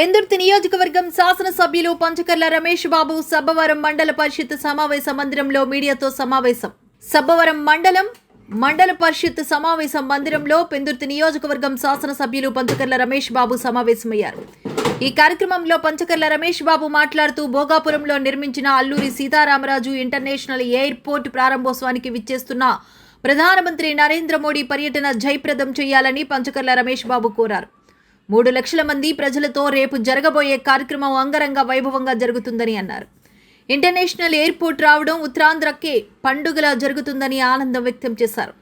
పెందుర్తి నియోజకవర్గం శాసనసభ్యులు పంచకర్ల రమేష్ బాబు సబ్బవరం మండల పరిషత్ సమావేశ మందిరంలో మీడియాతో సమావేశం. సబ్బవరం మండల పరిషత్ సమావేశ మందిరంలో పెందుర్తి నియోజకవర్గం శాసనసభ్యులు పంచకర్ల రమేష్ బాబు సమావేశమయ్యారు. ఈ కార్యక్రమంలో పంచకర్ల రమేష్ బాబు మాట్లాడుతూ భోగాపురంలో నిర్మించిన అల్లూరి సీతారామరాజు ఇంటర్నేషనల్ ఎయిర్పోర్ట్ ప్రారంభోత్సవానికి విచ్చేస్తున్న ప్రధానమంత్రి నరేంద్ర మోడీ పర్యటన జయప్రదం చేయాలని పంచకర్ల రమేష్ బాబు కోరారు. 3 లక్షల మంది ప్రజలతో రేపు జరగబోయే కార్యక్రమం అంగరంగ వైభవంగా జరుగుతుందని అన్నారు. ఇంటర్నేషనల్ ఎయిర్పోర్ట్ రావడం ఉత్తరాంధ్రకే పండుగలా జరుగుతుందని ఆనందం వ్యక్తం చేశారు.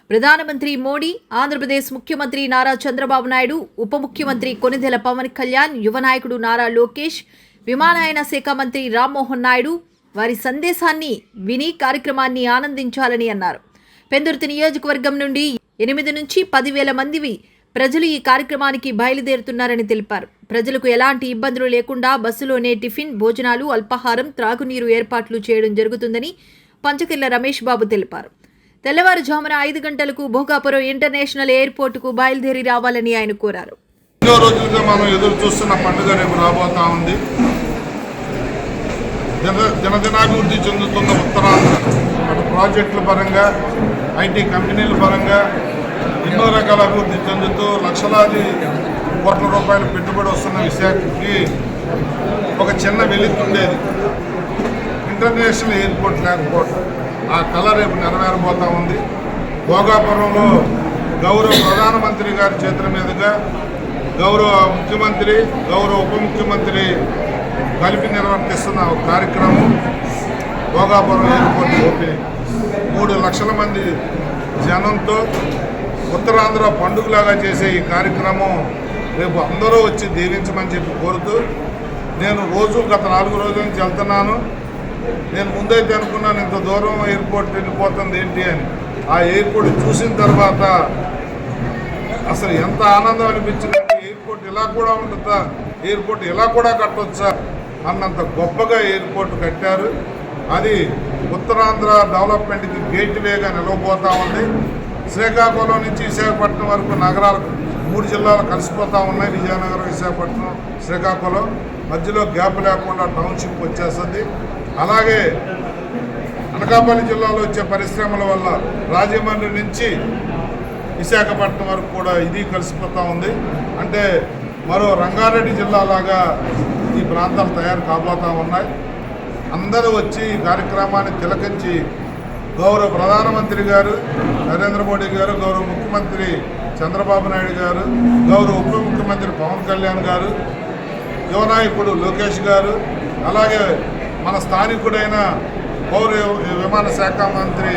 ప్రధానమంత్రి మోడీ, ఆంధ్రప్రదేశ్ ముఖ్యమంత్రి నారా చంద్రబాబు నాయుడు, ఉప ముఖ్యమంత్రి కొనిదెల పవన్ కళ్యాణ్, యువ నాయకుడు నారా లోకేష్, విమానయాన శాఖ మంత్రి రామ్మోహన్ నాయుడు వారి సందేశాన్ని విని కార్యక్రమాన్ని ఆనందించాలని అన్నారు. పెందుర్తి నియోజకవర్గం నుండి 8 నుంచి 10,000 మంది ప్రజలు ఈ కార్యక్రమానికి బయలుదేరుతున్నారని తెలిపారు. ప్రజలకు ఎలాంటి ఇబ్బందులు లేకుండా బస్సులోనే టిఫిన్, భోజనాలు, అల్పాహారం, త్రాగునీరు ఏర్పాట్లు చేయడం జరుగుతుందని పంచకర్ల రమేష్ బాబు తెలిపారు. తెల్లవారుజామున 5 గంటలకు భోగాపురం ఇంటర్నేషనల్ ఎయిర్పోర్టుకు బయలుదేరి రావాలని ఆయన కోరారు. ఎన్నో రోజులుగా మనం ఎదురు చూస్తున్న పండుగ రేపు రాబోతా ఉంది. జనజనాభివృద్ధి చెందుతున్న ఉత్తరాంధ్ర అటు ప్రాజెక్టుల పరంగా, ఐటీ కంపెనీల పరంగా ఎన్నో రకాల అభివృద్ధి చెందుతూ లక్షలాది కోట్ల రూపాయలు పెట్టుబడి వస్తున్న విశాఖకి ఒక చిన్న వెలుతుండేది ఇంటర్నేషనల్ ఎయిర్పోర్ట్. ఆ కళ రేపు నెరవేరబోతూ ఉంది. భోగాపురంలో గౌరవ ప్రధానమంత్రి గారి చేతుల మీదుగా గౌరవ ముఖ్యమంత్రి, గౌరవ ఉప ముఖ్యమంత్రి కలిపి నిర్వర్తిస్తున్న ఒక కార్యక్రమం భోగాపురం ఎయిర్పోర్ట్ ఓపెనింగ్. 3 లక్షల మంది జనంతో ఉత్తరాంధ్ర పండుగలాగా చేసే ఈ కార్యక్రమం రేపు అందరూ వచ్చి దీవించమని చెప్పి కోరుతూ, నేను గత 4 రోజుల నుంచి వెళ్తున్నాను. నేను ముందైతే అనుకున్నాను ఇంత దూరం ఎయిర్పోర్ట్ వెళ్ళిపోతుంది ఏంటి అని. ఆ ఎయిర్పోర్ట్ చూసిన తర్వాత అసలు ఎంత ఆనందం అనిపించిందంటే, ఎయిర్పోర్ట్ ఇలా కూడా ఉంటుందా, ఎయిర్పోర్ట్ ఇలా కూడా కట్టొచ్చా అన్నంత గొప్పగా ఎయిర్పోర్ట్ కట్టారు. అది ఉత్తరాంధ్ర డెవలప్మెంట్కి గేట్వేగా నిలవబోతూ ఉంది. శ్రీకాకుళం నుంచి విశాఖపట్నం వరకు నగరాలు 3 జిల్లాలు కలిసిపోతూ ఉన్నాయి. విజయనగరం, విశాఖపట్నం, శ్రీకాకుళం మధ్యలో గ్యాప్ లేకుండా టౌన్షిప్ వచ్చేస్తుంది. అలాగే అనకాపల్లి జిల్లాలో వచ్చే పరిశ్రమల వల్ల రాజమండ్రి నుంచి విశాఖపట్నం వరకు కూడా ఇది కలిసిపోతూ ఉంది. అంటే మరో రంగారెడ్డి జిల్లాలాగా ఈ ప్రాంతాలు తయారు కాబోతూ ఉన్నాయి. అందరూ వచ్చి ఈ కార్యక్రమాన్ని తిలకించి గౌరవ ప్రధానమంత్రి గారు నరేంద్ర మోడీ గారు, గౌరవ ముఖ్యమంత్రి చంద్రబాబు నాయుడు గారు, గౌరవ ఉప ముఖ్యమంత్రి పవన్ కళ్యాణ్ గారు, యువ నాయకుడు లోకేష్ గారు, అలాగే మన స్థానికుడైన పౌర విమాన శాఖ మంత్రి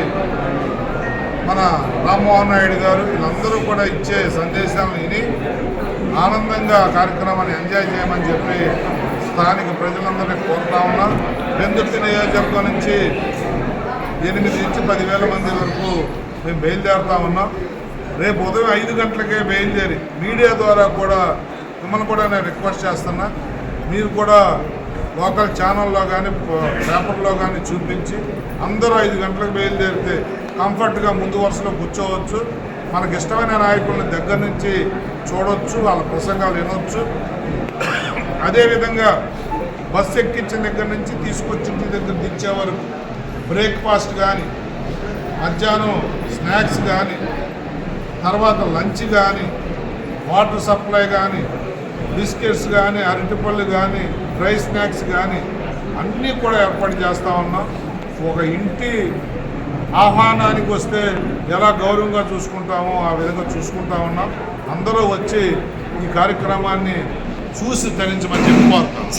మన రామ్మోహన్ నాయుడు గారు, వీళ్ళందరూ కూడా ఇచ్చే సందేశాలను విని ఆనందంగా కార్యక్రమాన్ని ఎంజాయ్ చేయమని చెప్పి స్థానిక ప్రజలందరినీ కోరుతా ఉన్నాం. పెందుర్తి నియోజకవర్గం నుంచి 8 నుంచి 10,000 మంది వరకు మేము బయలుదేరుతా ఉన్నాం. రేపు ఉదయం 5 గంటలకే బయలుదేరి మీడియా ద్వారా కూడా మిమ్మల్ని కూడా నేను రిక్వెస్ట్ చేస్తున్నా, మీరు కూడా లోకల్ ఛానల్లో కానీ పేపర్లో కానీ చూపించి అందరూ 5 గంటలకు బయలుదేరితే కంఫర్ట్గా ముందు వరుసలో కూర్చోవచ్చు. మనకి ఇష్టమైన నాయకులను దగ్గర నుంచి చూడవచ్చు, వాళ్ళ ప్రసంగాలు వినొచ్చు. అదేవిధంగా బస్సు ఎక్కించిన దగ్గర నుంచి తీసుకొచ్చి ఇంటి దగ్గర దించే వరకు బ్రేక్ఫాస్ట్ కానీ, మధ్యాహ్నం స్నాక్స్ కానీ, తర్వాత లంచ్ కానీ, వాటర్ సప్లై కానీ, బిస్కెట్స్ కానీ, అరటిపళ్ళు కానీ, డ్రై స్నాక్స్ కానీ అన్నీ కూడా ఏర్పాటు చేస్తూ ఉన్నాం. ఒక ఇంటి ఆహ్వానానికి వస్తే ఎలా గౌరవంగా చూసుకుంటామో ఆ విధంగా చూసుకుంటా ఉన్నాం. అందరూ వచ్చి ఈ కార్యక్రమాన్ని చూసి తరించమని చెప్పి కోరుతాం.